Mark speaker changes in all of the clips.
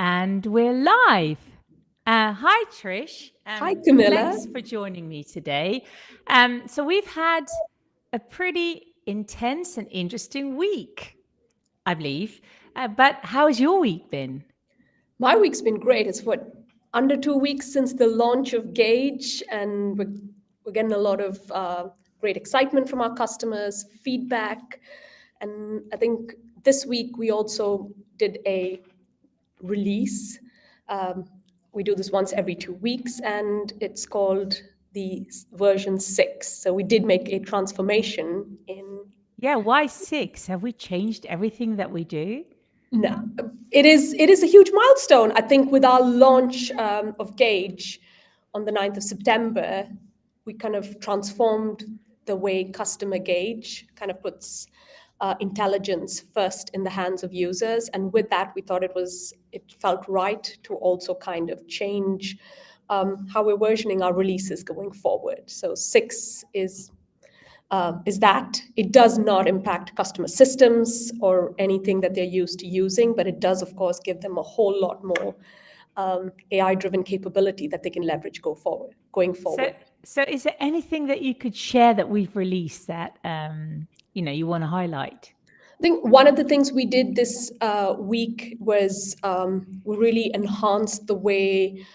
Speaker 1: And we're live. Hi, Trish.
Speaker 2: Hi, Camilla.
Speaker 1: Thanks for joining me today. So we've had a pretty intense and interesting week, I believe. But how has your week been?
Speaker 2: My week's been great. It's under 2 weeks since the launch of Gaige, and we're getting a lot of great excitement from our customers, feedback. And I think this week we also did a release. Um, we do this once every 2 weeks, and it's called the version 6. So we did make a transformation in.
Speaker 1: Yeah, why 6? Have we changed everything that we do?
Speaker 2: No, it is a huge milestone. I think with our launch of Gaige on the 9th of September, we kind of transformed the way CustomerGauge kind of puts intelligence first in the hands of users. And with that, we thought it felt right to also kind of change how we're versioning our releases going forward. So 6 is that it does not impact customer systems or anything that they're used to using, but it does, of course, give them a whole lot more AI-driven capability that they can leverage going forward.
Speaker 1: So is there anything that you could share that we've released that you want to highlight?
Speaker 2: I think one of the things we did this week was we really enhanced the way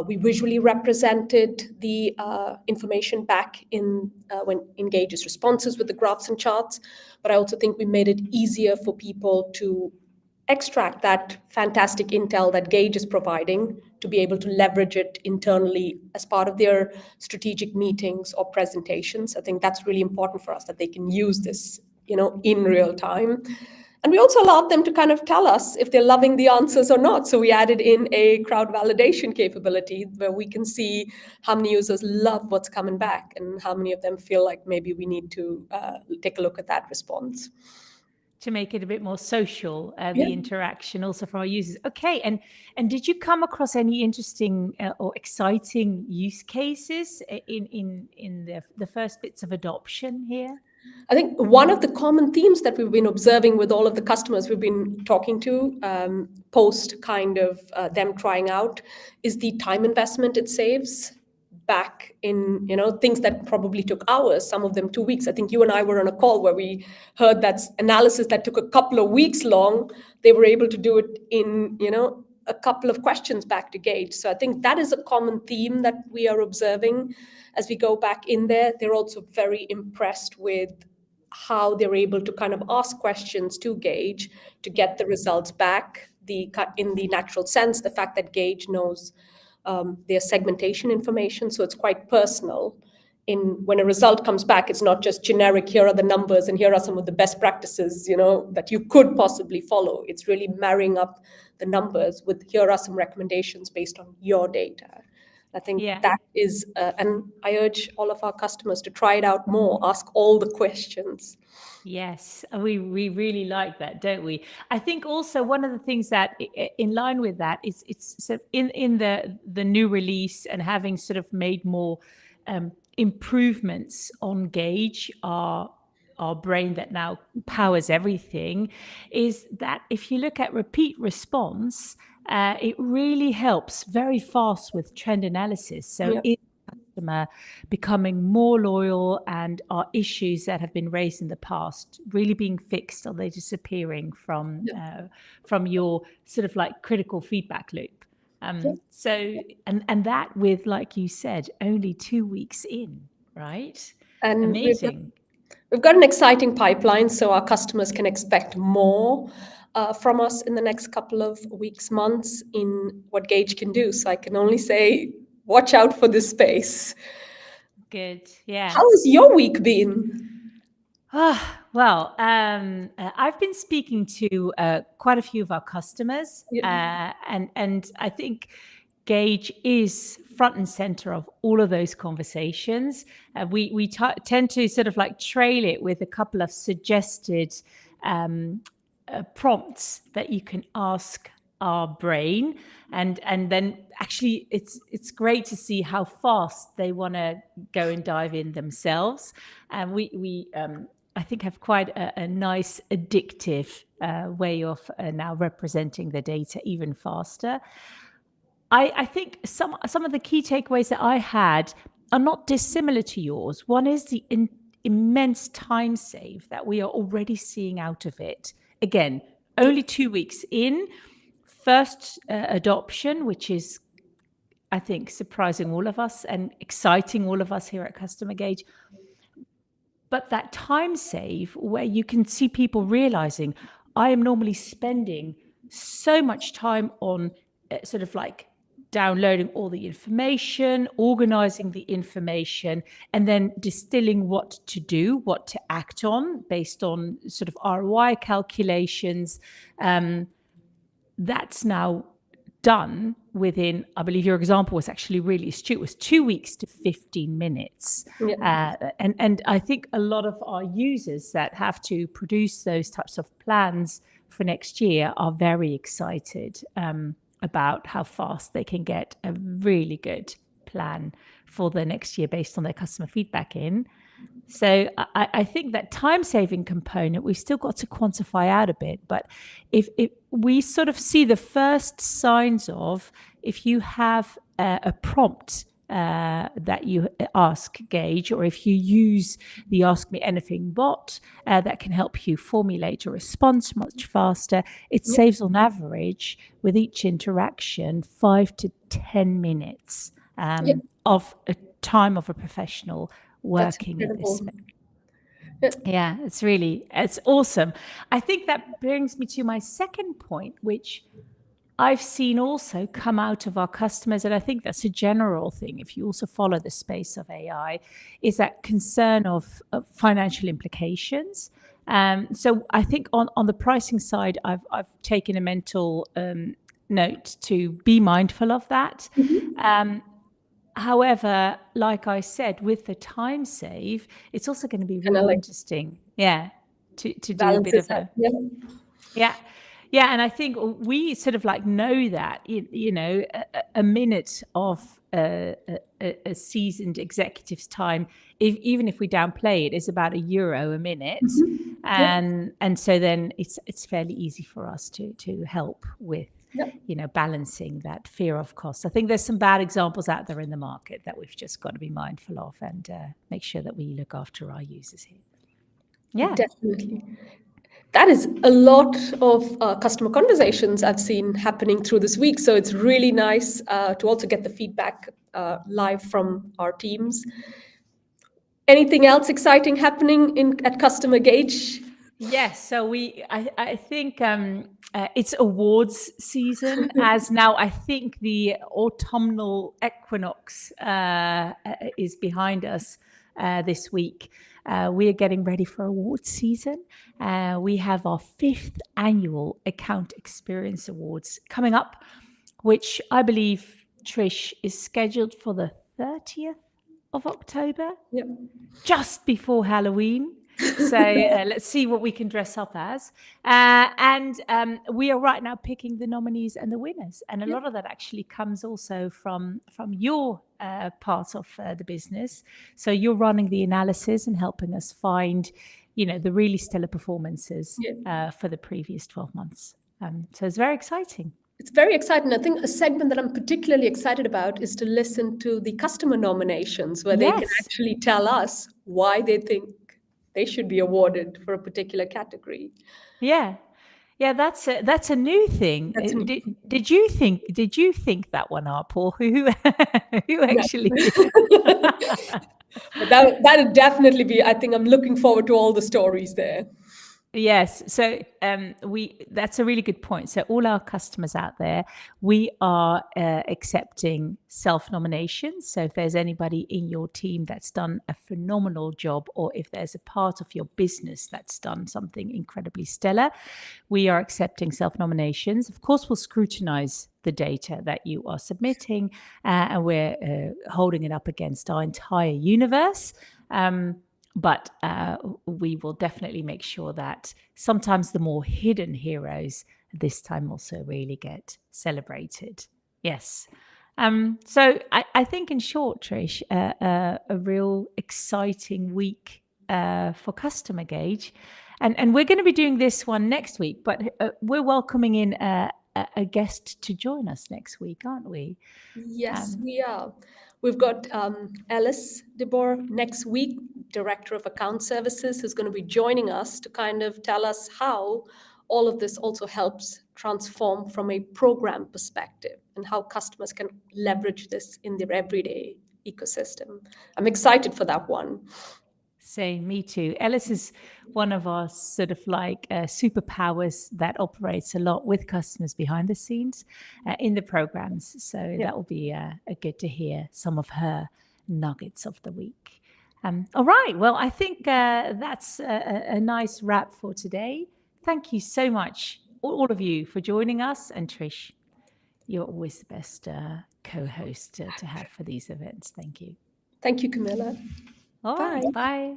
Speaker 2: we visually represented the information back when Gauge's responses with the graphs and charts. But I also think we made it easier for people to extract that fantastic intel that Gaige is providing to be able to leverage it internally as part of their strategic meetings or presentations. I think that's really important for us, that they can use this in real time. And we also allowed them to kind of tell us if they're loving the answers or not. So we added in a crowd validation capability where we can see how many users love what's coming back and how many of them feel like maybe we need to take a look at that response.
Speaker 1: To make it a bit more social, the interaction also from our users. Okay, and did you come across any interesting or exciting use cases in the first bits of adoption here?
Speaker 2: I think one of the common themes that we've been observing with all of the customers we've been talking to post kind of them trying out is the time investment it saves back in things that probably took hours, some of them 2 weeks. I think you and I were on a call where we heard that analysis that took a couple of weeks long, they were able to do it in a couple of questions back to Gaige. So I think that is a common theme that we are observing as we go back in there. They're also very impressed with how they're able to kind of ask questions to Gaige to get the results back in the natural sense, the fact that Gaige knows their segmentation information, so it's quite personal. When a result comes back, it's not just generic, here are the numbers and here are some of the best practices that you could possibly follow. It's really marrying up the numbers with, here are some recommendations based on your data. I think that is, and I urge all of our customers to try it out more, ask all the questions.
Speaker 1: Yes, we really like that, don't we? I think also one of the things that in line with that is it's sort of in the new release and having sort of made more improvements on Gaige, our brain that now powers everything, is that if you look at repeat response, it really helps very fast with trend analysis. So if customer becoming more loyal, and are issues that have been raised in the past really being fixed, or they disappearing from your sort of like critical feedback loop. So and that with, like you said, only 2 weeks in, right?
Speaker 2: And
Speaker 1: amazing.
Speaker 2: We've got an exciting pipeline, so our customers can expect more from us in the next couple of weeks, months, in what Gaige can do. So I can only say, watch out for this space.
Speaker 1: Good, yeah.
Speaker 2: How has your week been?
Speaker 1: Well, I've been speaking to quite a few of our customers, and I think Gaige is front and center of all of those conversations. We tend to sort of like trail it with a couple of suggested prompts that you can ask our brain, and then actually it's great to see how fast they want to go and dive in themselves. And we I think have quite a nice addictive way of now representing the data even faster. I think some of the key takeaways that I had are not dissimilar to yours. One is the immense time save that we are already seeing out of it. Again, only 2 weeks in, first adoption, which is, I think, surprising all of us and exciting all of us here at CustomerGauge. But that time save where you can see people realizing, I am normally spending so much time on sort of like downloading all the information, organizing the information, and then distilling what to do, what to act on based on sort of ROI calculations. That's now done within, I believe your example was actually really astute, was 2 weeks to 15 minutes.
Speaker 2: Yeah.
Speaker 1: And I think a lot of our users that have to produce those types of plans for next year are very excited about how fast they can get a really good plan for the next year based on their customer feedback in. So I think that time-saving component, we've still got to quantify out a bit. But if we sort of see the first signs of, if you have a prompt that you ask Gaige, or if you use the Ask Me Anything bot that can help you formulate a response much faster, it saves on average with each interaction 5 to 10 minutes of a time of a professional working in this space. Yeah, it's awesome. I think that brings me to my second point, which I've seen also come out of our customers, and I think that's a general thing if you also follow the space of AI, is that concern of financial implications. So I think on the pricing side, I've taken a mental note to be mindful of that. However, like I said, with the time save, it's also going to be really interesting, to do a bit of a and I think we sort of like know that a minute of a seasoned executive's time, even if we downplay it, is about €1 a minute, and so then it's fairly easy for us to help with. Balancing that fear of cost. I think there's some bad examples out there in the market that we've just got to be mindful of and make sure that we look after our users here. Yeah,
Speaker 2: definitely. That is a lot of customer conversations I've seen happening through this week. So it's really nice to also get the feedback live from our teams. Anything else exciting happening at CustomerGauge?
Speaker 1: Yes, so I think it's awards season, as now I think the autumnal equinox is behind us this week. We are getting ready for awards season. We have our 5th annual Account Experience Awards coming up, which I believe, Trish, is scheduled for the 30th of October, just before Halloween. So let's see what we can dress up as. And we are right now picking the nominees and the winners. And a lot of that actually comes also from your part of the business. So you're running the analysis and helping us find, the really stellar performances for the previous 12 months. So it's very exciting.
Speaker 2: It's very exciting. I think a segment that I'm particularly excited about is to listen to the customer nominations, where they can actually tell us why they think they should be awarded for a particular category.
Speaker 1: Yeah, that's a new thing. Did you think that one up, or who actually?
Speaker 2: That would definitely be. I think I'm looking forward to all the stories there.
Speaker 1: Yes. So that's a really good point. So all our customers out there, we are accepting self-nominations. So if there's anybody in your team that's done a phenomenal job, or if there's a part of your business that's done something incredibly stellar, we are accepting self-nominations. Of course, we'll scrutinize the data that you are submitting, and we're holding it up against our entire universe. But we will definitely make sure that sometimes the more hidden heroes this time also really get celebrated. Yes. So I think in short, Trish, a real exciting week for CustomerGauge. And we're going to be doing this one next week, but we're welcoming in a guest to join us next week, aren't we?
Speaker 2: Yes, we are. We've got Ellis Dbor next week, Director of Account Services, who's going to be joining us to kind of tell us how all of this also helps transform from a program perspective and how customers can leverage this in their everyday ecosystem. I'm excited for that one.
Speaker 1: Same, me too. Ellis is one of our sort of like superpowers that operates a lot with customers behind the scenes in the programs. So that will be good to hear some of her nuggets of the week. All right. Well, I think that's a nice wrap for today. Thank you so much, all of you, for joining us. And Trish, you're always the best co-host to have for these events. Thank you.
Speaker 2: Thank you, Camilla.
Speaker 1: All right. Bye.